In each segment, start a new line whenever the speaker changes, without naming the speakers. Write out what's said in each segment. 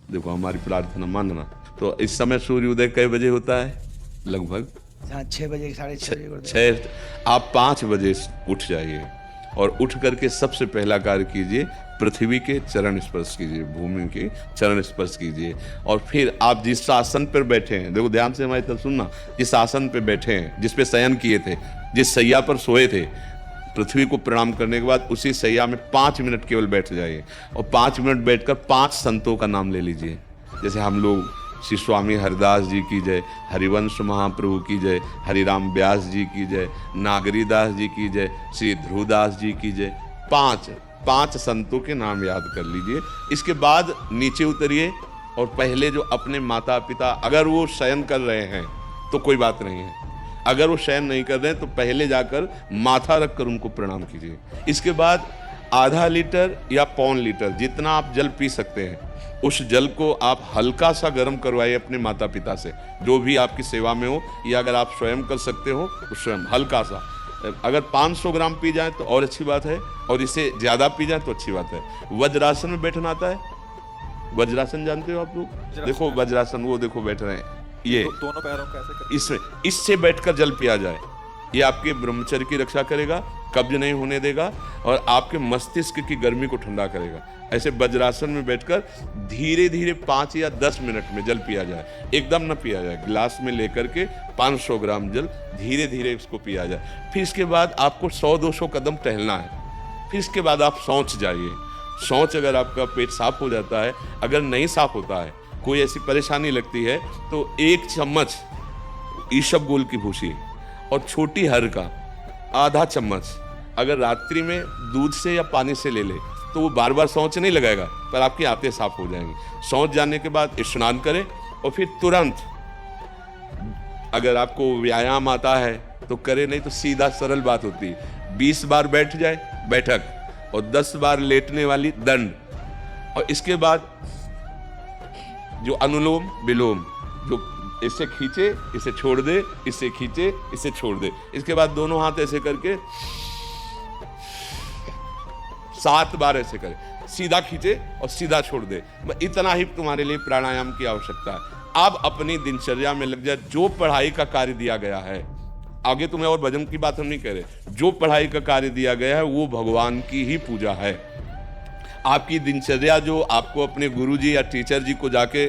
देखो हमारी प्रार्थना मानना। तो इस समय सूर्योदय कई बजे होता है? लगभग
6 बजे 6:30 बजे गुरुदेव।
6। आप 5 बजे उठ जाइए और उठ करके सबसे पहला कार्य कीजिए, पृथ्वी के चरण स्पर्श कीजिए, भूमि के चरण स्पर्श कीजिए। और फिर आप जिस आसन पर बैठे हैं, देखो ध्यान से हमारी तरफ सुनना, जिस आसन पर बैठे हैं, जिस पे शयन किए थे, जिस सैया पर सोए थे, पृथ्वी को प्रणाम करने के बाद उसी सैया में 5 मिनट केवल बैठ जाइए और 5 मिनट बैठकर 5 संतों का नाम ले लीजिए। जैसे हम लोग श्री स्वामी हरिदास जी की जय, हरिवंश महाप्रभु की जय, हरिराम व्यास जी की जय, नागरीदास जी की जय, श्री ध्रुवदास जी की जय। 5 संतों के नाम याद कर लीजिए। इसके बाद नीचे उतरिए और पहले जो अपने माता पिता, अगर वो शयन कर रहे हैं तो कोई बात नहीं है, अगर वो शयन नहीं कर रहे हैं तो पहले जाकर माथा रखकर उनको प्रणाम कीजिए। इसके बाद आधा लीटर या पौन लीटर जितना आप जल पी सकते हैं, उस जल को आप हल्का सा गर्म करवाइए अपने माता पिता से, जो भी आपकी सेवा में हो, या अगर आप स्वयं कर सकते हो तो स्वयं हल्का सा। अगर 500 ग्राम पी जाए तो और अच्छी बात है, और इससे ज़्यादा पी जाए तो अच्छी बात है। वज्रासन में बैठना आता है? वज्रासन जानते हो आप लोग? देखो वज्रासन, वो देखो बैठ रहे हैं, ये
दोनों पैरों का ऐसे करके
इससे बैठकर जल पिया जाए। ये आपके ब्रह्मचर्य की रक्षा करेगा, कब्ज नहीं होने देगा और आपके मस्तिष्क की गर्मी को ठंडा करेगा। ऐसे वज्रासन में बैठकर धीरे धीरे 5 या 10 मिनट में जल पिया जाए, एकदम न पिया जाए। गिलास में लेकर के 500 ग्राम जल धीरे धीरे इसको पिया जाए। फिर इसके बाद आपको 100-200 कदम टहलना है। फिर इसके बाद आप शौच जाइए। शौच अगर आपका पेट साफ हो जाता है, अगर नहीं साफ होता है, कोई ऐसी परेशानी लगती है, तो 1 चम्मच ईसबगोल की भूसी और छोटी हर का आधा चम्मच अगर रात्रि में दूध से या पानी से ले ले तो वो बार बार शौच नहीं लगाएगा, पर आपकी आंतें साफ हो जाएंगी। शौच जाने के बाद स्नान करें और फिर तुरंत, अगर आपको व्यायाम आता है तो करे, नहीं तो सीधा सरल बात होती है, 20 बार बैठ जाए बैठक और 10 बार लेटने वाली दंड। और इसके बाद जो अनुलोम विलोम, जो इससे खींचे इसे छोड़ दे, इससे खींचे इसे छोड़ दे, इसके बाद दोनों हाथ ऐसे करके 7 बार ऐसे करे, सीधा खींचे और सीधा छोड़ दे। इतना ही तुम्हारे लिए प्राणायाम की आवश्यकता है। अब अपनी दिनचर्या में लग जाए। जो पढ़ाई का कार्य दिया गया है, आगे तुम्हें और भजन की बात हम नहीं कह रहे, जो पढ़ाई का कार्य दिया गया है वो भगवान की ही पूजा है। आपकी दिनचर्या जो आपको अपने गुरुजी या टीचर जी को जाके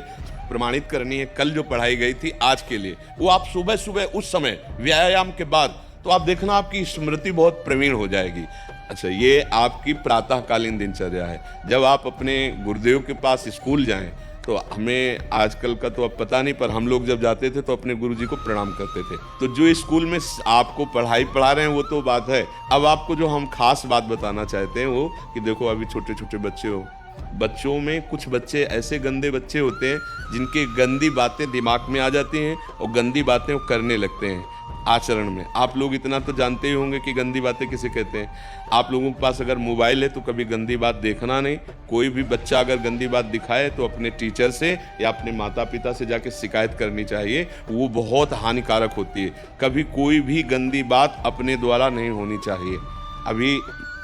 प्रमाणित करनी है, कल जो पढ़ाई गई थी आज के लिए, वो आप सुबह सुबह उस समय व्यायाम के बाद, तो आप देखना आपकी स्मृति बहुत प्रवीण हो जाएगी। अच्छा, ये आपकी प्रातःकालीन दिनचर्या है। जब आप अपने गुरुदेव के पास स्कूल जाएं तो हमें आजकल का तो अब पता नहीं, पर हम लोग जब जाते थे तो अपने गुरुजी को प्रणाम करते थे। तो जो स्कूल में आपको पढ़ाई पढ़ा रहे हैं वो तो बात है, अब आपको जो हम खास बात बताना चाहते हैं वो कि देखो अभी छोटे छोटे बच्चे हो, बच्चों में कुछ बच्चे ऐसे गंदे बच्चे होते हैं जिनकी गंदी बातें दिमाग में आ जाती हैं और गंदी बातें वो करने लगते हैं आचरण में। आप लोग इतना तो जानते ही होंगे कि गंदी बातें किसे कहते हैं। आप लोगों के पास अगर मोबाइल है तो कभी गंदी बात देखना नहीं। कोई भी बच्चा अगर गंदी बात दिखाए तो अपने टीचर से या अपने माता पिता से जाके शिकायत करनी चाहिए, वो बहुत हानिकारक होती है। कभी कोई भी गंदी बात अपने द्वारा नहीं होनी चाहिए। अभी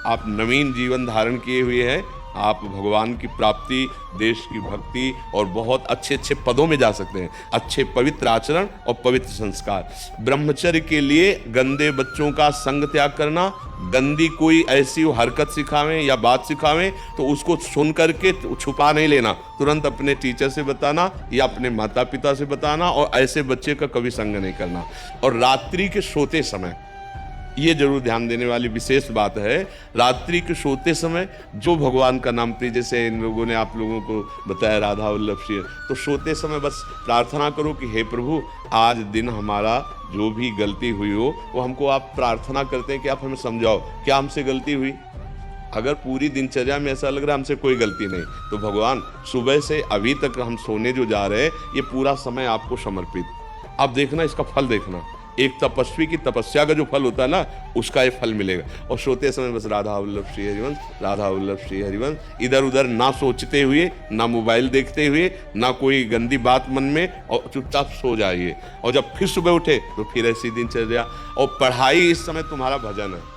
आप नवीन जीवन धारण किए हुए हैं, आप भगवान की प्राप्ति, देश की भक्ति और बहुत अच्छे अच्छे पदों में जा सकते हैं। अच्छे पवित्र आचरण और पवित्र संस्कार। ब्रह्मचर्य के लिए गंदे बच्चों का संग त्याग करना, गंदी कोई ऐसी हरकत सिखावें या बात सिखावें तो उसको सुन करके छुपा नहीं लेना, तुरंत अपने टीचर से बताना या अपने माता पिता से बताना, और ऐसे बच्चे का कभी संग नहीं करना। और रात्रि के सोते समय ये जरूर ध्यान देने वाली विशेष बात है, रात्रि के सोते समय जो भगवान का नाम प्रिय, जैसे इन लोगों ने आप लोगों को बताया राधा वल्लभ श्री, तो सोते समय बस प्रार्थना करो कि हे प्रभु, आज दिन हमारा जो भी गलती हुई हो वो हमको आप प्रार्थना करते हैं कि आप हमें समझाओ क्या हमसे गलती हुई। अगर पूरी दिनचर्या में ऐसा लग रहा है हमसे कोई गलती नहीं, तो भगवान सुबह से अभी तक हम सोने जो जा रहे हैं ये पूरा समय आपको समर्पित। आप देखना, इसका फल देखना, एक तपस्वी की तपस्या का जो फल होता है ना, उसका ये फल मिलेगा। और सोते समय बस राधा वल्लभ श्री हरिवंश, राधा वल्लभ श्री हरिवंश, इधर उधर ना सोचते हुए, ना मोबाइल देखते हुए, ना कोई गंदी बात मन में, और चुपचाप सो जाइए। और जब फिर सुबह उठे तो फिर ऐसी दिनचर्या। और पढ़ाई इस समय तुम्हारा भजन है।